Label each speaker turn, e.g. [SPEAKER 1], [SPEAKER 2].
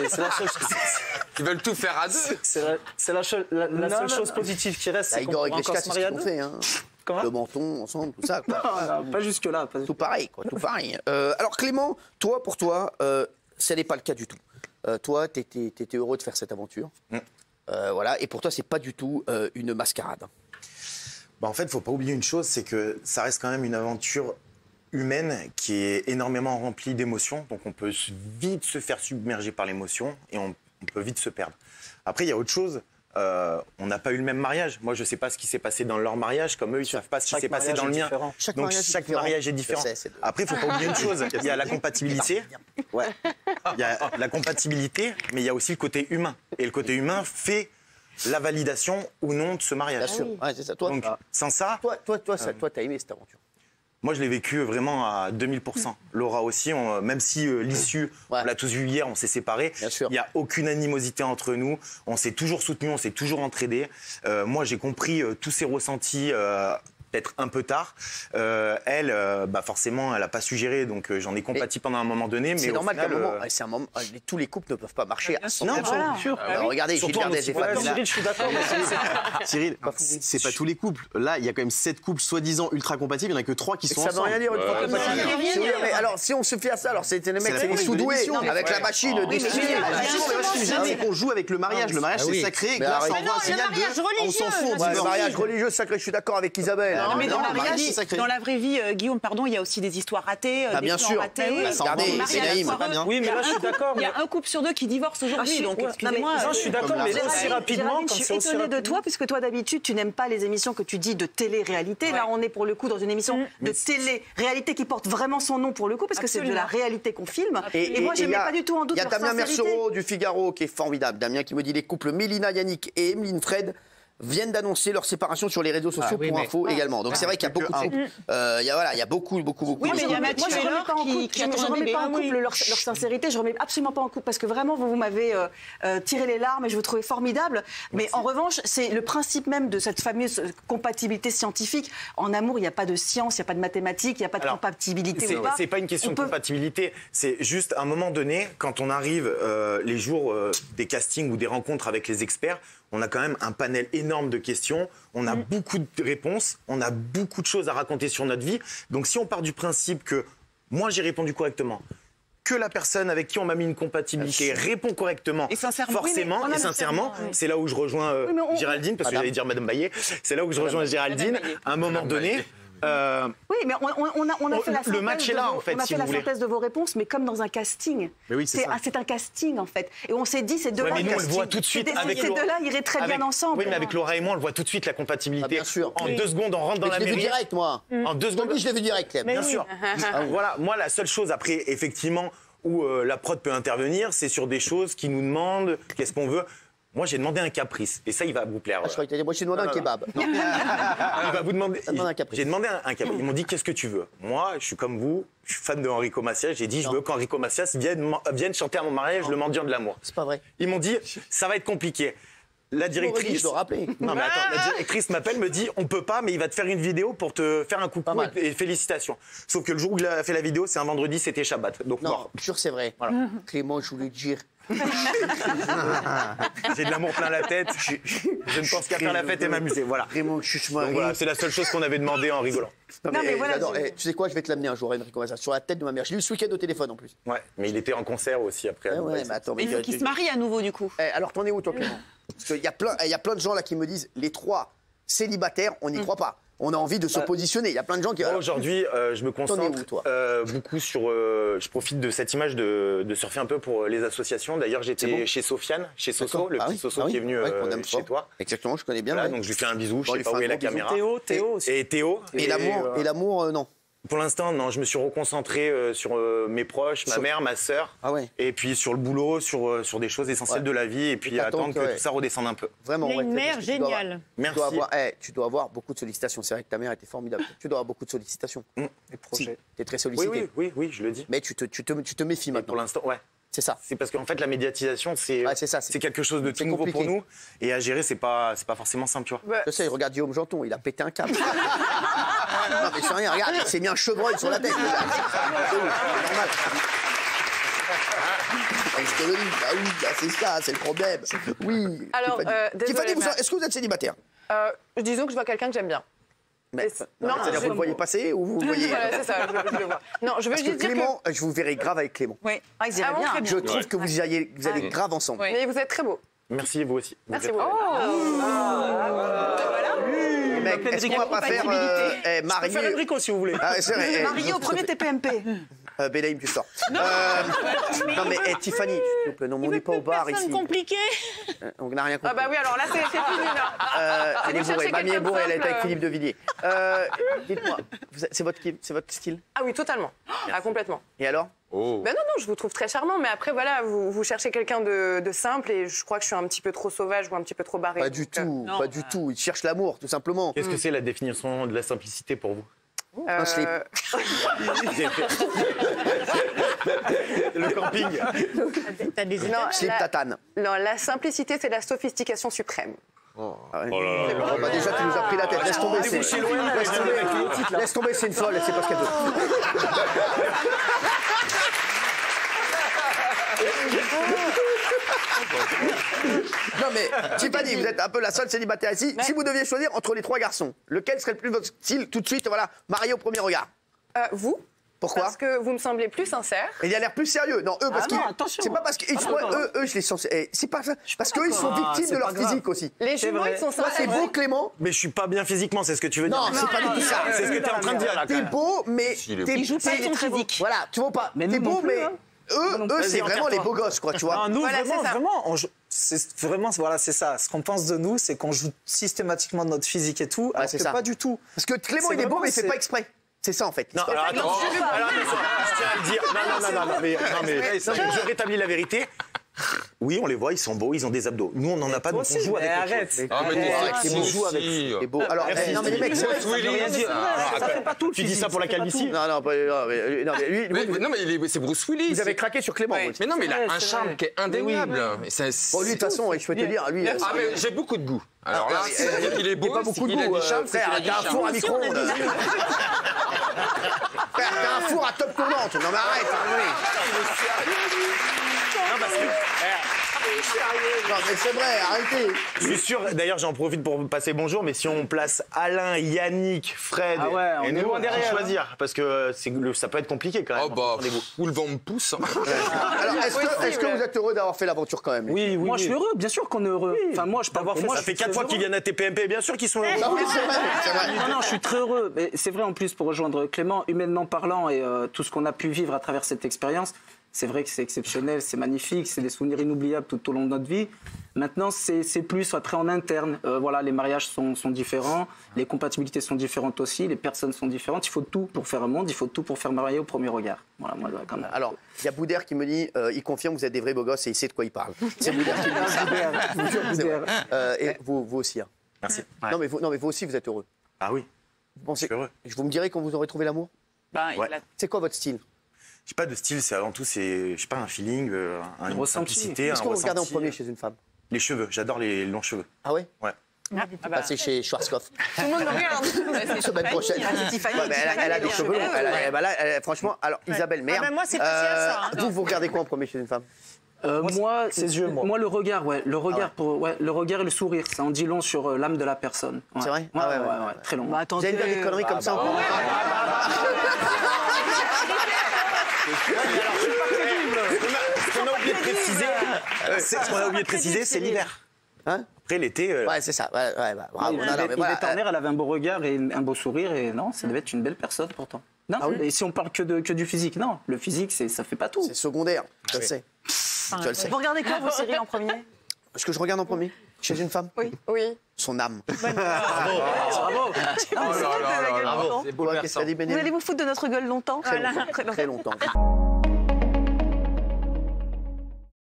[SPEAKER 1] C'est la seule chose.
[SPEAKER 2] Ils veulent tout faire à deux.
[SPEAKER 1] C'est la seule chose positive qui reste.
[SPEAKER 3] Igor et Grishka, c'est ce qu'ils ont fait.
[SPEAKER 1] Comment ?
[SPEAKER 3] Le menton, ensemble, tout ça. Quoi.
[SPEAKER 1] Non, pas jusque-là.
[SPEAKER 3] Tout pareil, quoi. Tout pareil. Alors Clément, pour toi, ce n'est pas le cas du tout. Toi, tu étais heureux de faire cette aventure. Voilà. Et pour toi, c'est pas du tout une mascarade.
[SPEAKER 4] Bah en fait, il ne faut pas oublier une chose, c'est que ça reste quand même une aventure humaine qui est énormément remplie d'émotions. Donc on peut vite se faire submerger par l'émotion et on peut vite se perdre. Après, il y a autre chose. On n'a pas eu le même mariage. Moi, je ne sais pas ce qui s'est passé dans leur mariage, comme eux, ils ne savent pas ce qui s'est passé dans le mien. Donc chaque mariage est différent. Après, il ne faut pas oublier une chose. Il y a la compatibilité. Ouais. Il y a la compatibilité, mais il y a aussi le côté humain. Et le côté humain fait la validation ou non de ce mariage.
[SPEAKER 3] Bien sûr. Ouais, c'est ça. Toi,
[SPEAKER 4] donc, sans ça...
[SPEAKER 3] Toi, t'as aimé cette aventure?
[SPEAKER 4] Moi, je l'ai vécu vraiment à 2000%. Laura aussi, même si l'issue, on l'a tous vu hier, on s'est séparés. Il n'y a aucune animosité entre nous. On s'est toujours soutenus, on s'est toujours entraidés. Moi, j'ai compris tous ses ressentis peut-être un peu tard. Elle, forcément, elle n'a pas su gérer, donc j'en ai compati pendant un moment donné. Mais
[SPEAKER 3] c'est normal qu'à un moment, tous les couples ne peuvent pas marcher à 100%. Non, bien sûr. Regardez, Gilbert Des et Fabien.
[SPEAKER 1] Cyril, je suis d'accord.
[SPEAKER 5] Cyril, c'est pas tous les couples. Là, il y a quand même 7 couples soi-disant ultra compatibles, il n'y en a que 3 qui sont ensemble.
[SPEAKER 3] Ça veut rien dire, ultra compatible. Alors, si on se fait à ça, alors c'était les mecs, c'est les sous-doués, avec la machine des
[SPEAKER 5] c'est qu'on joue avec le mariage. Le mariage, c'est sacré. Et là, ça envoie un signal de on s'en fout.
[SPEAKER 3] Le mariage religieux sacré, je suis d'accord avec Isabelle.
[SPEAKER 6] Mais dans la vraie vie, Guillaume, pardon, il y a aussi des histoires ratées, des plans ratés.
[SPEAKER 3] Regardez, c'est Naïm.
[SPEAKER 1] Oui, mais là, je suis d'accord.
[SPEAKER 6] Il y a un couple sur 2 qui divorce aujourd'hui, donc excusez-moi.
[SPEAKER 1] Je suis d'accord, mais aussi rapidement.
[SPEAKER 6] Je suis étonnée de toi, puisque toi, d'habitude, tu n'aimes pas les émissions que tu dis de télé-réalité. Là, on est pour le coup dans une émission de télé-réalité qui porte vraiment son nom pour le coup, parce que c'est de la réalité qu'on filme. Et moi, je ne mets pas du tout en doute leur sincérité.
[SPEAKER 3] Il y a Damien Mercereau du Figaro qui est formidable. Damien qui me dit les couples Mélina, Yannick et Emeline Fred viennent d'annoncer leur séparation sur les réseaux sociaux pour info également. Donc c'est vrai qu'il y a beaucoup de couples. Il y a beaucoup.
[SPEAKER 6] Oui, mais il y a Mathieu qui
[SPEAKER 3] je ne remets pas en couple leur
[SPEAKER 6] sincérité, je remets absolument pas en couple parce que vraiment vous m'avez tiré les larmes et je vous trouvais formidable. Mais en revanche, c'est le principe même de cette fameuse compatibilité scientifique. En amour, il n'y a pas de science, il n'y a pas de mathématiques, il n'y a pas de compatibilité.
[SPEAKER 4] C'est pas une question de compatibilité, c'est juste à un moment donné, quand on arrive les jours des castings ou des rencontres avec les experts, on a quand même un panel énorme de questions, on a beaucoup de réponses, on a beaucoup de choses à raconter sur notre vie. Donc si on part du principe que moi j'ai répondu correctement, que la personne avec qui on m'a mis une compatibilité répond correctement, forcément et sincèrement, c'est là où je rejoins Géraldine, parce que j'allais dire Madame Baillet, c'est là où je rejoins Géraldine, à un moment donné...
[SPEAKER 6] Oui, mais on a fait la synthèse,
[SPEAKER 4] le match est là, en fait,
[SPEAKER 6] on a fait la synthèse de vos réponses, mais comme dans un casting. C'est un casting, en fait. Et on s'est dit, ces deux-là,
[SPEAKER 4] mais nous, on le voit tout de suite avec
[SPEAKER 6] ces deux-là iraient très bien ensemble.
[SPEAKER 4] Oui, mais avec Laura et moi, on le voit tout de suite, la compatibilité.
[SPEAKER 3] Bien sûr.
[SPEAKER 4] En 2 secondes, on rentre dans la mairie.
[SPEAKER 3] Je l'ai vu direct, moi.
[SPEAKER 4] En 2 secondes.
[SPEAKER 3] Je l'ai vu direct,
[SPEAKER 4] bien sûr. Voilà, moi, la seule chose, après, effectivement, où la prod peut intervenir, c'est sur des choses qui nous demandent qu'est-ce qu'on veut. Moi, j'ai demandé un caprice. Et ça, il va vous plaire.
[SPEAKER 3] Je crois que moi, j'ai demandé un kebab.
[SPEAKER 4] Il va vous demander. J'ai demandé un caprice. Ils m'ont dit, qu'est-ce que tu veux? Moi, je suis comme vous. Je suis fan de Enrico Macias. J'ai dit, je veux qu'Enrico Macias vienne chanter à mon mariage Le Mendiant de l'amour.
[SPEAKER 3] C'est pas vrai.
[SPEAKER 4] Ils m'ont dit, ça va être compliqué. La directrice.
[SPEAKER 3] Je dois rappeler.
[SPEAKER 4] Non, mais attends, la directrice m'appelle, me dit, on peut pas, mais il va te faire une vidéo pour te faire un coucou et félicitations. Sauf que le jour où il a fait la vidéo, c'est un vendredi, c'était Shabbat. Donc,
[SPEAKER 3] non, je suis sûr que c'est vrai. Voilà. Clément, je voulais te dire.
[SPEAKER 4] J'ai de l'amour plein la tête. Je ne pense qu'à faire la fête et m'amuser. Voilà.
[SPEAKER 3] Clément, je suis marié.
[SPEAKER 4] Voilà, c'est la seule chose qu'on avait demandé en rigolant.
[SPEAKER 3] Non, mais voilà, tu sais quoi, je vais te l'amener un jour, Enrico Macias, sur la tête de ma mère. J'ai eu ce week-end au téléphone en plus.
[SPEAKER 4] Ouais, mais il était en concert aussi après.
[SPEAKER 3] Ouais, mais attends,
[SPEAKER 6] il faut qu'il se marie à nouveau du coup.
[SPEAKER 3] Alors t'en es où toi, Clément? Parce qu'il y a plein de gens là qui me disent les 3 célibataires, on n'y croit pas. On a envie de se positionner. Il y a plein de gens qui.
[SPEAKER 4] Aujourd'hui, je me concentre beaucoup sur. Je profite de cette image de surfer un peu pour les associations. D'ailleurs, j'étais chez Sofiane, chez Soso, le petit Soso qui est venu chez toi.
[SPEAKER 3] Exactement, je connais bien.
[SPEAKER 4] Voilà, donc je lui fais un bisou. Je sais pas où est la caméra.
[SPEAKER 1] Théo aussi.
[SPEAKER 4] Et Théo.
[SPEAKER 3] Et l'amour, non.
[SPEAKER 4] Pour l'instant, non. Je me suis reconcentré sur mes proches, ma mère, ma sœur. Et puis sur le boulot, sur des choses essentielles de la vie. Et puis attendre que tout ça redescende un peu.
[SPEAKER 3] Vraiment.
[SPEAKER 7] Il y a une mère géniale.
[SPEAKER 4] Merci.
[SPEAKER 3] Tu dois avoir beaucoup de sollicitations. C'est vrai que ta mère était formidable. Tu dois avoir beaucoup de sollicitations.
[SPEAKER 1] Les projets.
[SPEAKER 3] Tu es très sollicité.
[SPEAKER 4] Oui, je le dis.
[SPEAKER 3] Mais tu te méfies maintenant.
[SPEAKER 4] Pour l'instant, ouais.
[SPEAKER 3] C'est ça.
[SPEAKER 4] C'est parce qu'en fait, la médiation, c'est quelque chose de tout nouveau pour nous. Et à gérer, c'est pas forcément simple, tu vois.
[SPEAKER 3] Je sais, regarde Guillaume Janton, il a pété un câble. Non, mais c'est rien, regarde, il s'est mis un chevreuil sur la tête. C'est normal. je te le dis. Ah oui, bah, c'est ça, c'est le problème. Oui.
[SPEAKER 7] Alors,
[SPEAKER 3] Tiffany.
[SPEAKER 7] désolée,
[SPEAKER 3] Tiffany,
[SPEAKER 7] mais-
[SPEAKER 3] est-ce que vous êtes célibataire?
[SPEAKER 7] Disons que je vois quelqu'un que j'aime bien.
[SPEAKER 3] Mais,
[SPEAKER 7] non,
[SPEAKER 3] c'est-à-dire vous le voyez passer ou vous le voyez
[SPEAKER 7] Voilà, c'est ça, je le vois. Non, je veux
[SPEAKER 3] Parce que
[SPEAKER 7] juste dire
[SPEAKER 3] Clément, je vous verrai grave avec Clément.
[SPEAKER 6] Oui, ah, ils iraient
[SPEAKER 7] Ah bon,
[SPEAKER 6] bien.
[SPEAKER 7] très
[SPEAKER 6] hein.
[SPEAKER 7] bien.
[SPEAKER 3] Je trouve que vous allez grave ensemble.
[SPEAKER 7] Mais vous êtes très beau.
[SPEAKER 4] Merci, vous aussi.
[SPEAKER 7] Merci beaucoup.
[SPEAKER 3] Mec, est-ce qu'on va pas faire
[SPEAKER 1] Faire
[SPEAKER 3] marier
[SPEAKER 1] Enrico si vous voulez.
[SPEAKER 3] Ah, c'est vrai,
[SPEAKER 6] Marié au premier TPMP.
[SPEAKER 3] Bélaïm, tu sors. Non, mais Tiffany, s'il te plaît, non, on n'est pas au bar ici.
[SPEAKER 8] compliqué.
[SPEAKER 3] On n'a rien
[SPEAKER 7] Ah
[SPEAKER 3] compris.
[SPEAKER 7] bah oui, alors là, c'est fini, là.
[SPEAKER 3] Elle est
[SPEAKER 7] chercher
[SPEAKER 3] bourrée. Mamie
[SPEAKER 7] quelqu'un
[SPEAKER 3] est
[SPEAKER 7] de
[SPEAKER 3] bourrée, elle est
[SPEAKER 7] simple.
[SPEAKER 3] avec Philippe de Villiers. Dites-moi, c'est votre style?
[SPEAKER 7] Ah oui, totalement. Ah, complètement.
[SPEAKER 3] Et alors?
[SPEAKER 2] Oh.
[SPEAKER 7] Ben non, je vous trouve très charmant, mais après, voilà, vous cherchez quelqu'un de simple et je crois que je suis un petit peu trop sauvage ou un petit peu trop barré.
[SPEAKER 3] Pas du tout, pas du tout. Il cherche l'amour, tout simplement.
[SPEAKER 4] Qu'est-ce que c'est la définition de la simplicité pour vous?
[SPEAKER 3] Un slip.
[SPEAKER 4] Le camping.
[SPEAKER 8] T'as des
[SPEAKER 7] Non,
[SPEAKER 3] Slip tatane.
[SPEAKER 7] non, la simplicité, c'est la sophistication suprême.
[SPEAKER 3] Ah ouais. Bah déjà, tu nous as pris la tête. Laisse tomber, laisse tomber, c'est une folle, elle sait pas ce qu'elle veut. Non mais, Tiffany, vous êtes un peu la seule célibataire ici. Si vous deviez choisir entre les trois garçons, lequel serait le plus votre style tout de suite, voilà, marié au premier regard?
[SPEAKER 7] Vous
[SPEAKER 3] Pourquoi?
[SPEAKER 7] Parce que vous me semblez plus sincère.
[SPEAKER 3] Il a l'air plus sérieux. Non, eux, parce
[SPEAKER 8] Ah non,
[SPEAKER 3] qu'ils.
[SPEAKER 8] attention.
[SPEAKER 3] C'est pas parce qu'ils sont. Eux, je les sens. C'est pas ça. Parce qu'eux, ils sont victimes de leur physique aussi.
[SPEAKER 7] Les jumeaux, ils sont
[SPEAKER 3] Toi,
[SPEAKER 7] sincères.
[SPEAKER 3] c'est beau, Clément.
[SPEAKER 4] Mais je suis pas bien physiquement, c'est ce que tu veux dire.
[SPEAKER 3] Non, c'est pas du tout ça.
[SPEAKER 4] C'est ce que t'es en train de dire là.
[SPEAKER 3] T'es beau, mais.
[SPEAKER 2] Il est
[SPEAKER 3] t'es-
[SPEAKER 8] Il joue pas
[SPEAKER 3] t'es-
[SPEAKER 8] son physique.
[SPEAKER 3] Voilà, tu vois pas.
[SPEAKER 8] Mais
[SPEAKER 3] T'es
[SPEAKER 8] nous non
[SPEAKER 3] beau,
[SPEAKER 8] plus,
[SPEAKER 3] mais.
[SPEAKER 8] hein.
[SPEAKER 3] Eux, c'est
[SPEAKER 1] Vas-y,
[SPEAKER 3] vraiment les
[SPEAKER 1] enterre-toi.
[SPEAKER 3] beaux gosses, quoi, tu vois.
[SPEAKER 1] Non, nous,
[SPEAKER 7] Voilà,
[SPEAKER 1] vraiment,
[SPEAKER 7] c'est ça.
[SPEAKER 1] vraiment, c'est vraiment, voilà, c'est ça. Ce qu'on pense de nous, c'est qu'on joue systématiquement de notre physique et tout, alors
[SPEAKER 3] c'est
[SPEAKER 1] que
[SPEAKER 3] ça.
[SPEAKER 1] pas du tout.
[SPEAKER 3] Parce que Clément,
[SPEAKER 1] C'est
[SPEAKER 3] il est beau,
[SPEAKER 1] vraiment,
[SPEAKER 3] mais il fait
[SPEAKER 1] c'est-
[SPEAKER 3] pas exprès. C'est ça, en fait.
[SPEAKER 4] Non, alors attends, alors attention, je tiens à le dire. Non, je rétablis la vérité. Oui, on les voit, ils sont beaux, ils ont des abdos. Nous, on n'en a pas, donc on joue avec. autre
[SPEAKER 1] arrête.
[SPEAKER 4] chose.
[SPEAKER 2] Ah, mais t'es
[SPEAKER 3] Arrête, c'est beau.
[SPEAKER 2] sexy aussi.
[SPEAKER 3] C'est beau. Alors,
[SPEAKER 4] Merci.
[SPEAKER 3] non, mais les mecs, c'est vrai.
[SPEAKER 2] Oui,
[SPEAKER 4] rien dire.
[SPEAKER 1] Ça fait pas tout le
[SPEAKER 4] Tu dis
[SPEAKER 1] physique,
[SPEAKER 4] ça pour la
[SPEAKER 1] ça fait pas
[SPEAKER 4] calvitie?
[SPEAKER 3] Non, non, mais lui,
[SPEAKER 2] Non, mais c'est Bruce Willis.
[SPEAKER 3] vous avez craqué sur Clément.
[SPEAKER 7] Ouais.
[SPEAKER 3] vous.
[SPEAKER 2] Mais non, mais il a un
[SPEAKER 8] c'est
[SPEAKER 2] charme
[SPEAKER 8] vrai.
[SPEAKER 2] qui est indéniable. Et c'est-
[SPEAKER 3] Bon, lui, de toute façon, je peux te dire, lui.
[SPEAKER 2] Ah, mais j'ai beaucoup de goût. Alors là, c'est-à-dire qu'il est beau,
[SPEAKER 3] pas beaucoup de
[SPEAKER 2] il a
[SPEAKER 3] goût,
[SPEAKER 2] du charme,
[SPEAKER 3] frère.
[SPEAKER 2] c'est qu'il a
[SPEAKER 3] T'as un
[SPEAKER 2] du
[SPEAKER 3] four à
[SPEAKER 2] charme.
[SPEAKER 3] micro-ondes. Frère, t'as un four à top tournante. Non, mais arrête. Non, mais c'est vrai, arrêtez.
[SPEAKER 4] Je suis sûr, d'ailleurs, j'en profite pour passer bonjour, mais si on place Alain, Yannick, Fred
[SPEAKER 5] Ah ouais, on
[SPEAKER 4] et
[SPEAKER 5] est
[SPEAKER 4] nous,
[SPEAKER 5] loin
[SPEAKER 4] on
[SPEAKER 5] derrière.
[SPEAKER 4] choisir, parce que ça peut être compliqué quand même.
[SPEAKER 2] Oh bah,
[SPEAKER 4] Entendez-vous.
[SPEAKER 2] où le vent me pousse. hein.
[SPEAKER 3] Alors, est-ce que vous êtes heureux d'avoir fait l'aventure quand même?
[SPEAKER 1] Oui, oui.
[SPEAKER 8] Moi, je suis heureux, bien sûr qu'on est heureux. Enfin, moi, je parle pour moi.
[SPEAKER 4] Ça
[SPEAKER 8] je
[SPEAKER 4] fait
[SPEAKER 8] suis
[SPEAKER 4] 4
[SPEAKER 8] très
[SPEAKER 4] fois qu'ils
[SPEAKER 8] heureux.
[SPEAKER 4] viennent à TPMP, bien sûr qu'ils sont heureux.
[SPEAKER 3] Non, mais c'est vrai, c'est vrai.
[SPEAKER 8] Non, non, je suis très heureux. Mais c'est vrai en plus, pour rejoindre Clément, humainement parlant et tout ce qu'on a pu vivre à travers cette expérience, c'est vrai que c'est exceptionnel, c'est magnifique, c'est des souvenirs inoubliables tout au long de notre vie. Maintenant, c'est plus après en interne. Voilà, les mariages sont différents, les compatibilités sont différentes aussi, les personnes sont différentes. Il faut tout pour faire un monde, il faut tout pour faire marier au premier regard. Voilà, moi, quand même.
[SPEAKER 3] Alors, il y a Boudère qui me dit, il confirme que vous êtes des vrais beaux gosses et il sait de quoi il parle. C'est Boudère qui me dit ça. Je vous jure, c'est vrai. Et vous aussi. Hein.
[SPEAKER 4] Merci.
[SPEAKER 3] Non, mais vous aussi, vous êtes heureux.
[SPEAKER 4] Ah oui,
[SPEAKER 3] Vous pensez,
[SPEAKER 4] je suis heureux.
[SPEAKER 3] vous me direz quand vous aurez trouvé l'amour?
[SPEAKER 6] Ben,
[SPEAKER 4] Ouais.
[SPEAKER 3] C'est quoi votre style?
[SPEAKER 4] J'ai pas de style, c'est avant tout, c'est, je sais pas, un feeling, une
[SPEAKER 8] ressenti.
[SPEAKER 4] simplicité, un
[SPEAKER 3] Qu'est-ce que vous regardez en
[SPEAKER 4] ressenti.
[SPEAKER 3] premier chez une femme?
[SPEAKER 4] Les cheveux, j'adore les longs cheveux.
[SPEAKER 3] Ah ouais?
[SPEAKER 4] Ouais.
[SPEAKER 3] Passez chez Schwarzkopf.
[SPEAKER 7] Tout le monde me regarde.
[SPEAKER 3] Semaine prochaine.
[SPEAKER 6] c'est Tiffany.
[SPEAKER 3] Ouais, mais elle a des cheveux longs. Franchement, alors Isabelle, mère.
[SPEAKER 8] ben moi, c'est pas ça, hein.
[SPEAKER 3] Vous regardez quoi en premier chez une femme?
[SPEAKER 8] Moi,
[SPEAKER 1] ses yeux, moi.
[SPEAKER 8] le regard, ouais, le regard, le regard et le sourire, ça en dit long sur l'âme de la personne. Ouais.
[SPEAKER 3] C'est vrai?
[SPEAKER 8] Ouais,
[SPEAKER 3] Ah ouais,
[SPEAKER 8] ouais,
[SPEAKER 3] ouais,
[SPEAKER 8] ouais, très long.
[SPEAKER 6] Bah,
[SPEAKER 3] Vous allez me dire des conneries comme ça encore?
[SPEAKER 4] Ce qu'on a oublié de préciser, ce qu'on a oublié de préciser, c'est l'hiver.
[SPEAKER 3] Hein?
[SPEAKER 4] Après l'été,
[SPEAKER 3] Ouais, c'est ça. Ouais, bah, bravo. Non, non, mais
[SPEAKER 8] Yvette
[SPEAKER 3] voilà,
[SPEAKER 8] Horner, elle avait un beau regard et un beau sourire et non, ça devait être une belle personne pourtant. Non, et si on parle que du physique, non, le physique, ça fait pas tout.
[SPEAKER 3] c'est secondaire. Je le sais. Je le sais.
[SPEAKER 6] Vous regardez quoi, vos séries en premier?
[SPEAKER 3] Ce que je regarde en premier chez une femme?
[SPEAKER 7] Oui.
[SPEAKER 3] Son âme.
[SPEAKER 8] Bravo.
[SPEAKER 2] Oh là là là là.
[SPEAKER 3] Bravo. Qu'est-ce qu'elle dit,
[SPEAKER 6] Vous
[SPEAKER 3] Bénédicte?
[SPEAKER 6] allez vous foutre de notre gueule longtemps?
[SPEAKER 3] Très longtemps.